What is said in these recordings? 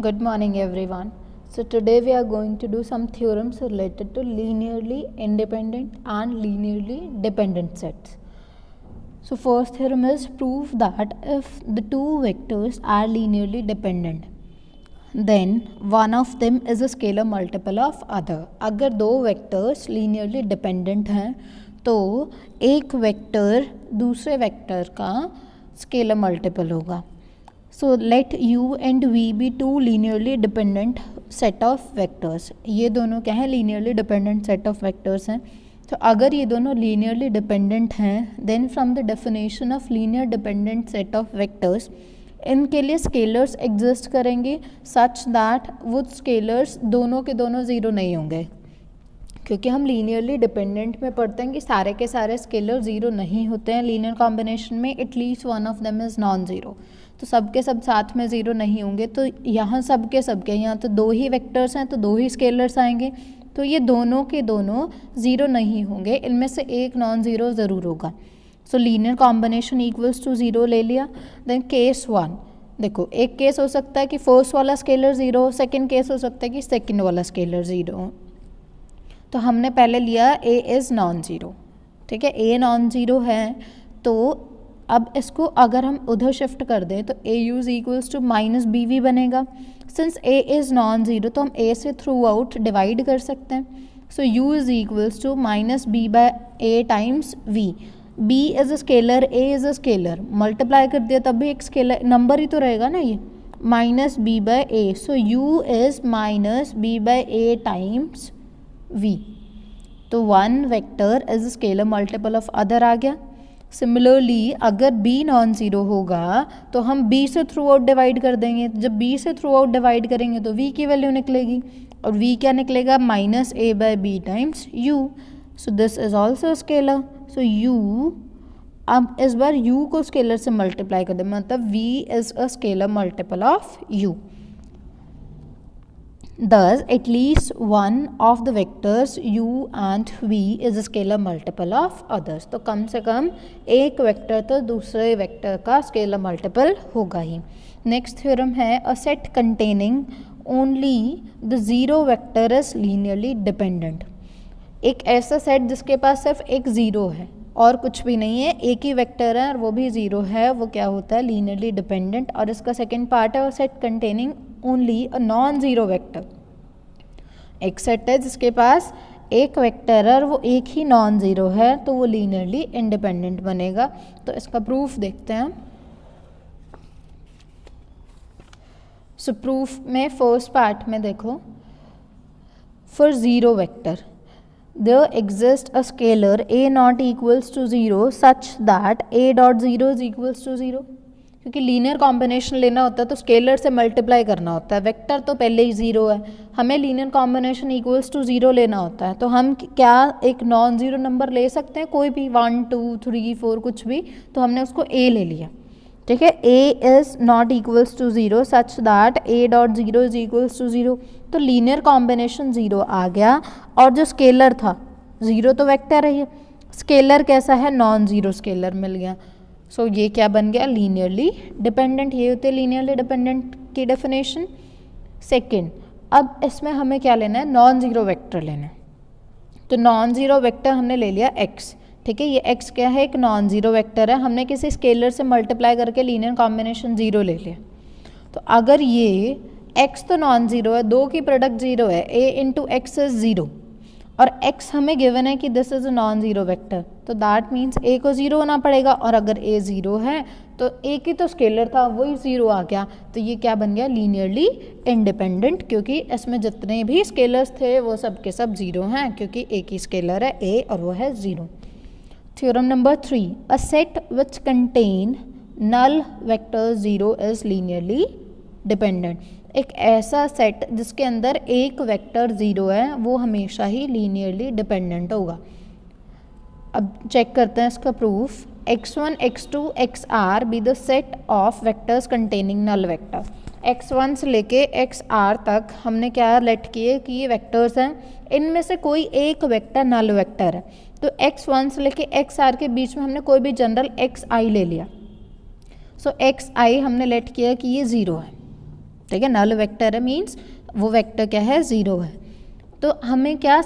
Good morning everyone. So today we are going to do some theorems related to linearly independent and linearly dependent sets. So first theorem is prove that if the two vectors are linearly dependent then one of them is a scalar multiple of other. अगर दो vectors linearly dependent हैं तो एक vector दूसरे vector का scalar multiple होगा. So let u and v be two linearly dependent set of vectors. ये दोनों क्या है linearly dependent set of vectors हैं. तो अगर ये दोनों linearly dependent हैं then from the definition of linear dependent set of vectors इनके लिए स्केलर्स एग्जिस्ट करेंगे सच दैट वो स्केलर्स दोनों के दोनों ज़ीरो नहीं होंगे, क्योंकि हम लीनियरली डिपेंडेंट में पढ़ते हैं कि सारे के सारे स्केलर ज़ीरो नहीं होते हैं. लीनियर कॉम्बिनेशन में at least one of them is non zero, तो सब के सब साथ में ज़ीरो नहीं होंगे. तो यहाँ सब के यहाँ तो दो ही वेक्टर्स हैं तो दो ही स्केलर्स आएंगे, तो ये दोनों के दोनों ज़ीरो नहीं होंगे, इनमें से एक नॉन ज़ीरो ज़रूर होगा. So linear combination equals to zero ले लिया. देन केस वन, देखो एक केस हो सकता है कि फर्स्ट वाला स्केलर ज़ीरो हो, सेकेंड केस हो सकता है कि सेकेंड वाला स्केलर ज़ीरो हो. तो हमने पहले लिया ए इज़ नॉन ज़ीरो, ठीक है, ए नॉन ज़ीरो है. तो अब इसको अगर हम उधर शिफ्ट कर दें तो a u's equals to minus b v बनेगा. Since a is non zero तो हम ए से थ्रू आउट डिवाइड कर सकते हैं. So u is equals to minus b by a times v. b is a scalar, a is a scalar, multiply कर दिया तब भी एक स्केलर नंबर ही तो रहेगा ना, ये minus b by a. So u is minus b by a times v. तो one vector is a scalar multiple of other आ गया. सिमिलरली अगर b नॉन ज़ीरो होगा तो हम b से थ्रू आउट डिवाइड कर देंगे. जब b से थ्रू आउट डिवाइड करेंगे तो v की वैल्यू निकलेगी, और v क्या निकलेगा, minus a by b times u. So this is also scalar. So u, अब इस बार u को स्केलर से मल्टीप्लाई कर दे, मतलब v is a scalar multiple of u. Thus at least one of the vectors u and v is a scalar multiple of others. तो कम से कम एक वेक्टर तो दूसरे वेक्टर का स्केलर मल्टीपल होगा ही. नेक्स्ट थ्योरम है a set containing only the zero vector is linearly dependent. एक ऐसा सेट जिसके पास सिर्फ एक ज़ीरो है और कुछ भी नहीं है, एक ही वेक्टर है और वो भी ज़ीरो है, वो क्या होता है, लीनियरली डिपेंडेंट. और इसका सेकंड पार्ट है set containing only a non zero vector. एक सेट है जिसके पास एक वेक्टर है और वो एक ही नॉन ज़ीरो है, तो वो लीनियरली इंडिपेंडेंट बनेगा. तो इसका प्रूफ देखते हैं. सो प्रूफ में फर्स्ट पार्ट में देखो, for zero vector there exists a scalar a not equals to 0 such that a dot 0 is equals to 0. क्योंकि लीनियर कॉम्बिनेशन लेना होता है तो स्केलर से मल्टीप्लाई करना होता है, वेक्टर तो पहले ही ज़ीरो है, हमें linear combination equals to zero लेना होता है. तो हम क्या एक नॉन ज़ीरो नंबर ले सकते हैं, कोई भी 1 2 3 4 कुछ भी, तो हमने उसको a ले लिया, ठीक है. a is not equals to zero such that a dot zero is equals to zero. तो लीनियर कॉम्बिनेशन ज़ीरो आ गया, और जो स्केलर था ज़ीरो तो वेक्टर है, ये स्केलर कैसा है, नॉन ज़ीरो स्केलर मिल गया. सो ये क्या बन गया, लीनियरली डिपेंडेंट. ये होते लीनियरली डिपेंडेंट की डेफिनेशन. सेकंड, अब इसमें हमें क्या लेना है, नॉन ज़ीरो वेक्टर लेना है. तो नॉन ज़ीरो वेक्टर हमने ले लिया x, ठीक है. ये x क्या है, एक नॉन ज़ीरो वेक्टर है, हमने किसी स्केलर से मल्टीप्लाई करके लीनियर कॉम्बिनेशन ज़ीरो ले लिया. तो अगर ये x तो नॉन ज़ीरो है, दो की प्रोडक्ट ज़ीरो है, a into x is zero, और x हमें गिवन है कि this is a non zero vector, तो दैट मीन्स a को ज़ीरो होना पड़ेगा, और अगर a ज़ीरो है तो a की तो स्केलर था वही ज़ीरो आ गया. तो ये क्या बन गया, लीनियरली इंडिपेंडेंट, क्योंकि इसमें जितने भी स्केलर्स थे वो सब के सब ज़ीरो हैं, क्योंकि एक ही स्केलर है a और वो है zero. Theorem number 3, a set which contain null vector zero is linearly dependent. एक ऐसा सेट जिसके अंदर एक वेक्टर ज़ीरो है वो हमेशा ही लीनियरली डिपेंडेंट होगा. अब चेक करते हैं इसका proof. x1 x2 xr be the set of vectors containing null vector. x1 से लेके xr तक हमने क्या लेट किए कि ये वेक्टर्स हैं, इनमें से कोई एक वेक्टर नल वेक्टर है. तो x1 से लेके xr के बीच में हमने कोई भी जनरल xi ले लिया. सो xi हमने लेट किया कि ये ज़ीरो है, ठीक है, नल वेक्टर है मीन्स वो वेक्टर क्या है, 0 है। तो हमें क्या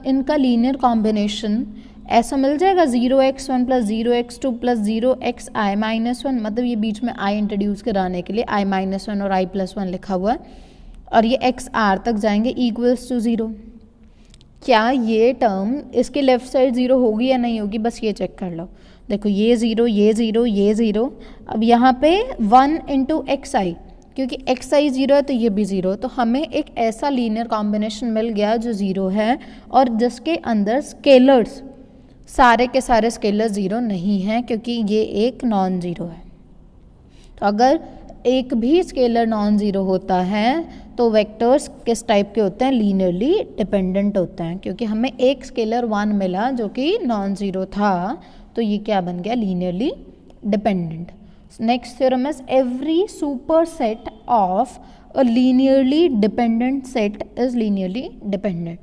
इनका लीनियर कॉम्बिनेशन ऐसा मिल जाएगा 0x1 + 0x2 + 0xi-1, मतलब ये बीच में i इंट्रोड्यूस कराने के लिए i-1 और i+1 लिखा हुआ है, और ये x r तक जाएंगे इक्वल्स टू 0। क्या ये टर्म इसके लेफ्ट साइड 0 होगी या नहीं होगी, बस ये चेक कर लो। देखो ये 0, ये 0, ये 0, अब यहाँ पे 1 × xi, क्योंकि xi 0 है तो ये भी 0, तो हमें एक ऐसा लीनियर कॉम्बिनेशन मिल गया जो 0 है और जिसके अंदर स्केलर्स सारे के सारे स्केलर 0 नहीं हैं, क्योंकि ये एक नॉन ज़ीरो है। तो अगर एक भी स्केलर नॉन ज़ीरो होता है तो वेक्टर्स किस टाइप के होते हैं, लीनियरली डिपेंडेंट होते हैं, क्योंकि हमें एक स्केलर 1 मिला जो कि नॉन ज़ीरो था, तो ये क्या बन गया, linearly dependent. Next theorem is every super set of a linearly dependent set is linearly dependent.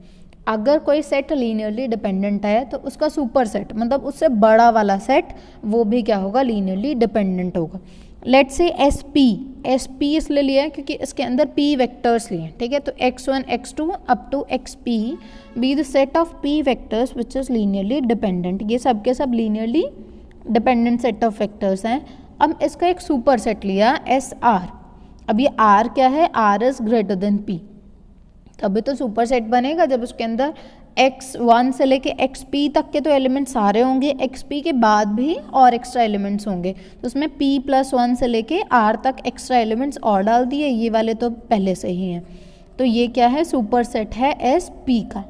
अगर कोई सेट लीनियरली डिपेंडेंट है तो उसका सुपर सेट, मतलब उससे बड़ा वाला सेट, वो भी क्या होगा, लीनियरली डिपेंडेंट होगा। लेट्स से SP इसलिए लिया है क्योंकि इसके अंदर P वेक्टर्स लिए, ठीक है। तो x1 x2 up to xp be the set of P vectors which is linearly dependent. ये सब के सब linearly dependent set of vectors हैं। अब इसका एक सुपर सेट लिया SR। अब ये R क्या है, R is greater than P, तभी तो सुपर सेट बनेगा जब उसके अंदर x1 से लेके xp तक के तो एलिमेंट सारे होंगे, xp के बाद भी और एक्स्ट्रा एलिमेंट्स होंगे, तो उसमें p+1 से लेके r तक एक्स्ट्रा एलिमेंट्स और डाल दिए, ये वाले तो पहले से ही हैं। तो ये क्या है, सुपर सेट है sp का।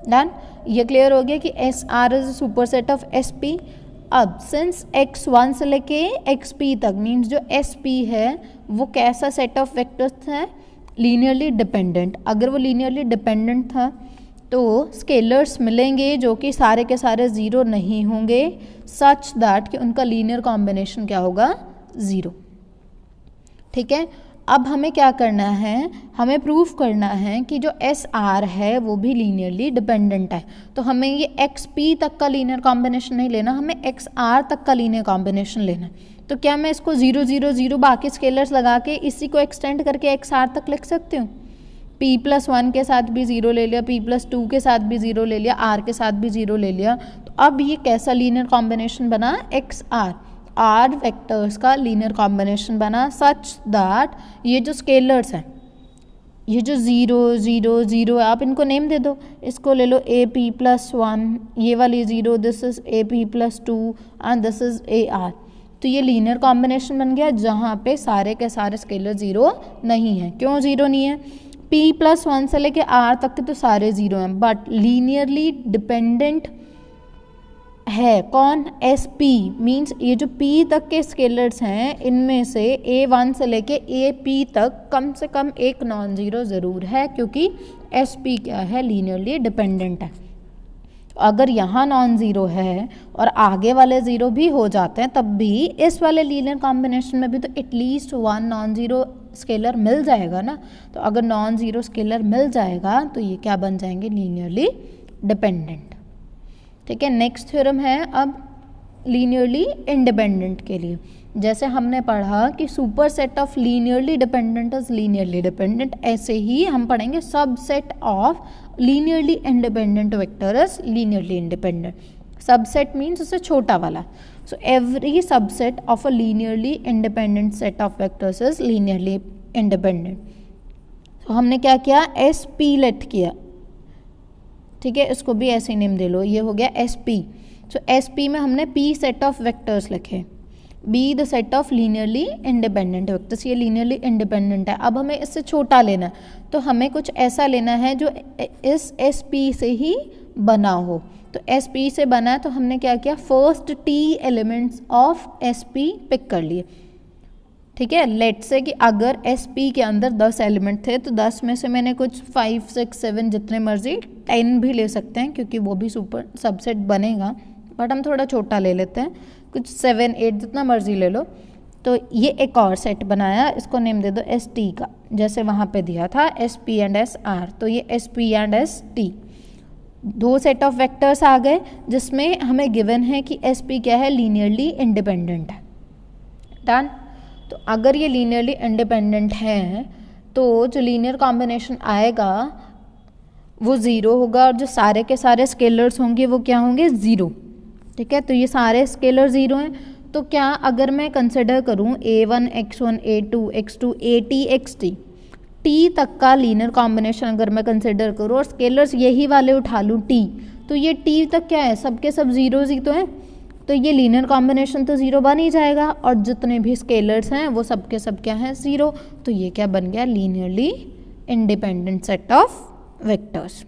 डन, ये क्लियर हो गया कि SR is super set of sp। अब सिंस x1 से लेके xp तक मीन्स जो sp है वो कैसा सेट ऑफ वेक्टर्स है, लीनियरली डिपेंडेंट। अगर वो लीनियरली डिपेंडेंट था तो स्केलर्स मिलेंगे जो कि सारे के सारे 0 नहीं होंगे, सच दैट कि उनका लीनियर कॉम्बिनेशन क्या होगा, 0। ठीक है, अब हमें क्या करना है, हमें प्रूफ करना है कि जो SR है वो भी लीनियरली डिपेंडेंट है। तो हमें ये XP तक का लीनियर कॉम्बिनेशन नहीं लेना, हमें XR तक का लीनियर कॉम्बिनेशन लेना। तो क्या मैं इसको 0 0 0 बाकी स्केलर्स लगा के इसी को एक्सटेंड करके XR तक लिख सकती हूँ। P+1 के साथ भी 0 ले लिया, P+2 के साथ भी 0 ले लिया, R के साथ भी 0 ले लिया, तो अब ये कैसा लीनियर कॉम्बिनेशन बना, XR, R वेक्टर्स का लीनियर कॉम्बिनेशन बना, सच दैट ये जो स्केलर्स हैं, ये जो 0 0 0 आप इनको नेम दे दो, इसको ले लो AP+1, ये वाली 0 this is AP+2 and this is AR। तो ये लीनियर कॉम्बिनेशन बन गया जहाँ पे सारे के सारे स्केलर 0 नहीं है। क्यों 0 नहीं है, P+1 से लेके R तक के तो सारे 0 हैं, बट लीनियरली डिपेंडेंट है कौन, SP। मीन्स ये जो P तक के स्केलर्स हैं इनमें से A1 से लेके AP तक कम से कम एक नॉन ज़ीरो ज़रूर है, क्योंकि SP क्या है, लीनियरली डिपेंडेंट है। अगर यहाँ नॉन ज़ीरो है और आगे वाले 0 भी हो जाते हैं तब भी इस वाले लीनियर कॉम्बिनेशन में भी तो एटलीस्ट 1 नॉन ज़ीरो स्केलर मिल जाएगा ना। तो अगर नॉन ज़ीरो स्केलर मिल जाएगा तो ये क्या बन जाएंगे, लीनियरली डिपेंडेंट। ठीक है, नेक्स्ट थ्योरम है अब लीनियरली इंडिपेंडेंट के लिए। जैसे हमने पढ़ा कि super set of linearly dependent is linearly dependent, ऐसे ही हम पढ़ेंगे सब set of linearly independent vector is linearly independent. Subset means उससे छोटा वाला। So every subset of a linearly independent set of vectors is linearly independent. तो हमने क्या किया, SP लेट किया, ठीक है, इसको भी ऐसे नेम दे लो, ये हो गया SP। सो SP में हमने P सेट ऑफ वेक्टर्स लिखे, B the set of linearly independent vectors, ये लीनियरली इंडिपेंडेंट है। अब हमें इससे छोटा लेना, तो हमें कुछ ऐसा लेना है जो इस SP से ही बना हो। तो SP से बना है तो हमने क्या किया, first T elements of SP pick कर लिए। ठीक है, लेट से कि अगर SP के अंदर 10 एलिमेंट थे तो 10 में से मैंने कुछ 5 6 7 जितने मर्जी 10 भी ले सकते हैं, क्योंकि वो भी सुपर सबसेट बनेगा, बट हम थोड़ा छोटा ले लेते हैं, कुछ 7 8 जितना मर्जी ले लो। तो ये एक और सेट बनाया, इसको नेम दे दो ST का, जैसे वहाँ पे दिया था SP एंड SR। तो ये SP and ST 2 set of vectors आ गए जिसमें हमें गिवन है कि SP क्या है, लीनियरली इंडिपेंडेंट है। डन। तो अगर ये लीनियरली इंडिपेंडेंट हैं तो जो लीनियर कॉम्बिनेशन आएगा वो ज़ीरो होगा और जो सारे के सारे स्केलर्स होंगे वो क्या होंगे, ज़ीरो। ठीक है, तो ये सारे स्केलर ज़ीरो हैं। तो क्या अगर मैं कंसिडर करूँ a1 x1 a2 x2 at xt t तक का लीनियर कॉम्बिनेशन अगर मैं कंसिडर करूँ और स्केलर्स यही वाले उठा लूँ t, तो ये t तक क्या है, सबके सब ज़ीरोज़ ही तो हैं, तो ये लीनियर कॉम्बिनेशन तो ज़ीरो बन ही जाएगा और जितने भी स्केलर्स हैं वो सब के सब क्या हैं, ज़ीरो। तो ये क्या बन गया, linearly independent set of vectors.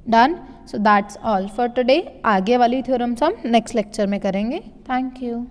Done. So that's all for today. आगे वाली थ्योरम्स हम नेक्स्ट लेक्चर में करेंगे। Thank you.